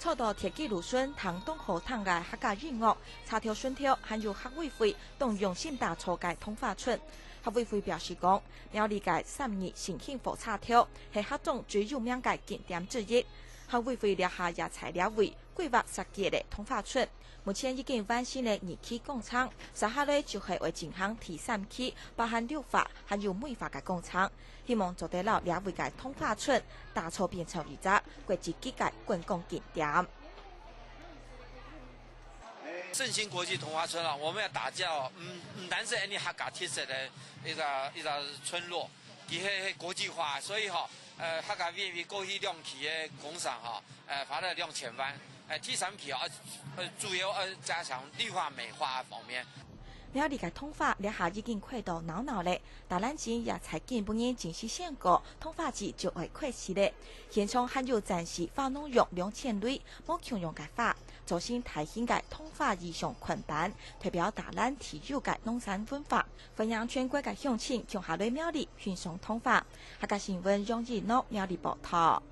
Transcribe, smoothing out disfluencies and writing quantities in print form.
初到铁基芦笋塘东河塘嘅客家音乐，茶条顺条，还有客委会动用心打造嘅通化村。客委会表示讲，苗栗嘅三义胜興火車條係客中最有名嘅景點之一。客委會轄下也材料為規劃設計嘅通化村，目前已經完成了2期工廠，接下來就係會進行第3期，包含綠化還有美化嘅工廠，希望做得到兩位嘅通化村打造變成一個國際級嘅觀光景點。振興國際桐花村啊，我們要打造唔單是any客家特色的一個村落，佢係國際化，所以客家願意過去兩期嘅工廠花了2000萬，第3期主要加強綠化美化方面。苗栗嘅通化兩下已經開到鬧咧，大蘭前也才見半年正式宣告通化季就會開始咧。現場還有展示花農用2000類冇強用嘅花，造成大型嘅通化義上群版，代表大蘭特有嘅農產文化，分享全國嘅鄉親共下來苗栗欣賞通化。客家新聞楊怡諾苗栗報道。